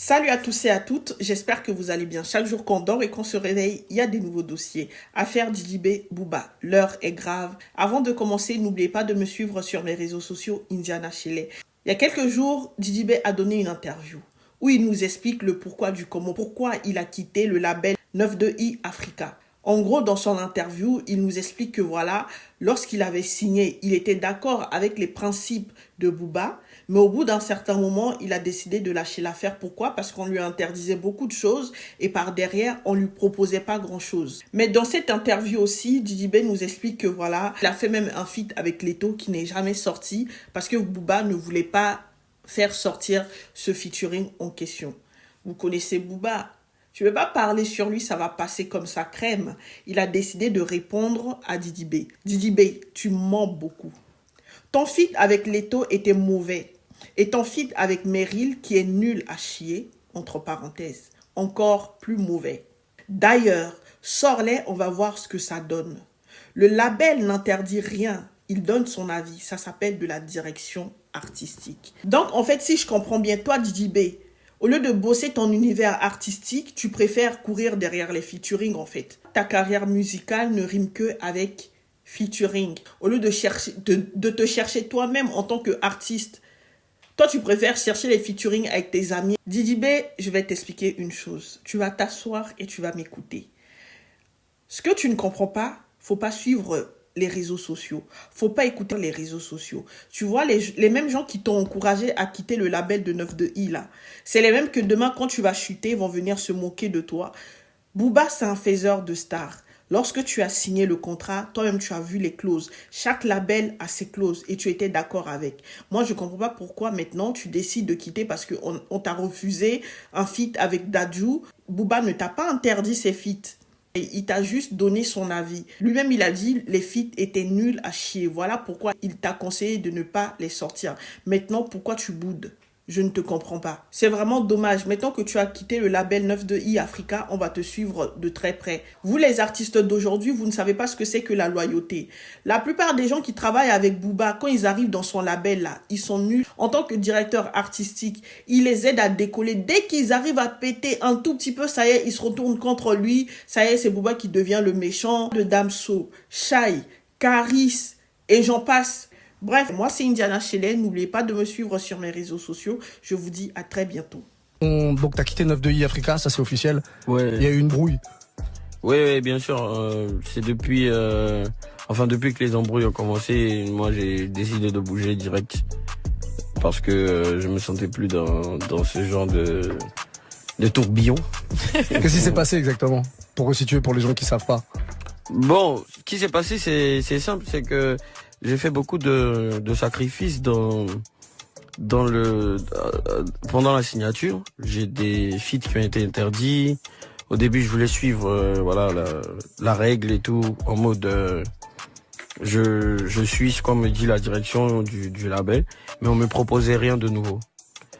Salut à tous et à toutes, j'espère que vous allez bien. Chaque jour qu'on dort et qu'on se réveille, il y a des nouveaux dossiers. Affaire Didi B, Booba, l'heure est grave. Avant de commencer, n'oubliez pas de me suivre sur mes réseaux sociaux Indiana Chile. Il y a quelques jours, Didi B a donné une interview où il nous explique le pourquoi du comment, pourquoi il a quitté le label 92i Africa. En gros, dans son interview, il nous explique que voilà, lorsqu'il avait signé, il était d'accord avec les principes de Booba, mais au bout d'un certain moment, il a décidé de lâcher l'affaire. Pourquoi? Parce qu'on lui interdisait beaucoup de choses et par derrière, on lui proposait pas grand-chose. Mais dans cette interview aussi, Didi B nous explique que voilà, il a fait même un feat avec Leto qui n'est jamais sorti parce que Booba ne voulait pas faire sortir ce featuring en question. Vous connaissez Booba? Je ne vais pas parler sur lui, ça va passer comme ça crème. Il a décidé de répondre à Didi B. Didi B, tu mens beaucoup. Ton feat avec Leto était mauvais. Et ton feat avec Meryl, qui est nul à chier, entre parenthèses, encore plus mauvais. D'ailleurs, sors-les, on va voir ce que ça donne. Le label n'interdit rien, il donne son avis. Ça s'appelle de la direction artistique. Donc, en fait, si je comprends bien, toi, Didi B, au lieu de bosser ton univers artistique, tu préfères courir derrière les featuring, en fait. Ta carrière musicale ne rime que avec featuring. Au lieu de te chercher toi-même en tant qu'artiste, toi, tu préfères chercher les featuring avec tes amis. Didi B, je vais t'expliquer une chose. Tu vas t'asseoir et tu vas m'écouter. Ce que tu ne comprends pas, faut pas suivre les réseaux sociaux. Faut pas écouter les réseaux sociaux. Tu vois, les mêmes gens qui t'ont encouragé à quitter le label de 92i, là, c'est les mêmes que demain, quand tu vas chuter, vont venir se moquer de toi. Booba, c'est un faiseur de stars. Lorsque tu as signé le contrat, toi-même, tu as vu les clauses. Chaque label a ses clauses et tu étais d'accord avec. Moi, je ne comprends pas pourquoi maintenant tu décides de quitter parce qu'on t'a refusé un feat avec Dadju. Booba ne t'a pas interdit ses feats. Et il t'a juste donné son avis. Lui-même, il a dit les feats étaient nuls à chier. Voilà pourquoi il t'a conseillé de ne pas les sortir. Maintenant, pourquoi tu boudes? Je ne te comprends pas. C'est vraiment dommage. Maintenant que tu as quitté le label 92i Africa, on va te suivre de très près. Vous, les artistes d'aujourd'hui, vous ne savez pas ce que c'est que la loyauté. La plupart des gens qui travaillent avec Booba, quand ils arrivent dans son label, là, ils sont nuls. En tant que directeur artistique, il les aide à décoller. Dès qu'ils arrivent à péter un tout petit peu, ça y est, ils se retournent contre lui. Ça y est, c'est Booba qui devient le méchant de Damso, Shai, Caris, et j'en passe. Bref, moi c'est Indiana Chile, n'oubliez pas de me suivre sur mes réseaux sociaux. Je vous dis à très bientôt. Donc t'as quitté 92i Africa, ça c'est officiel. Ouais. Il y a eu une brouille. Oui, bien sûr. C'est depuis, depuis que les embrouilles ont commencé, moi j'ai décidé de bouger direct parce que je me sentais plus dans ce genre de tourbillon. Qu'est-ce qui s'est passé exactement? Pour resituer pour les gens qui savent pas. Bon, ce qui s'est passé, c'est simple, c'est que j'ai fait beaucoup de sacrifices pendant la signature. J'ai des feats qui ont été interdits. Au début, je voulais suivre la règle et tout en mode je suis ce qu'on me dit la direction du label, mais on me proposait rien de nouveau.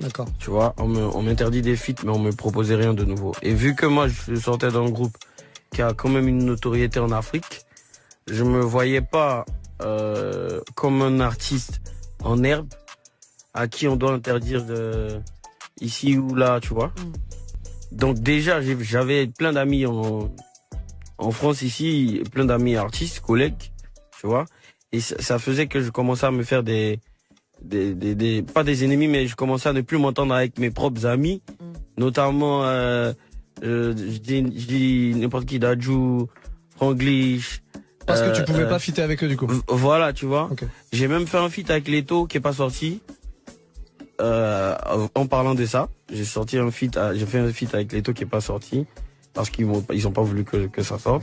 D'accord. Tu vois, on m'interdit des feats, mais on me proposait rien de nouveau. Et vu que moi je sortais d'un groupe qui a quand même une notoriété en Afrique, je me voyais pas comme un artiste en herbe à qui on doit interdire ici ou là, tu vois. Donc déjà, j'avais plein d'amis en France ici, plein d'amis artistes, collègues, tu vois. Et ça faisait que je commençais à me faire pas des ennemis, mais je commençais à ne plus m'entendre avec mes propres amis, notamment, je dis n'importe qui, Dadju, Franglish. Parce que tu pouvais pas fitter avec eux du coup. Voilà, tu vois. Okay. J'ai même fait un feat avec Leto qui est pas sorti. En parlant de ça, j'ai fait un feat avec Leto qui est pas sorti parce qu'ils ont pas voulu que ça sorte.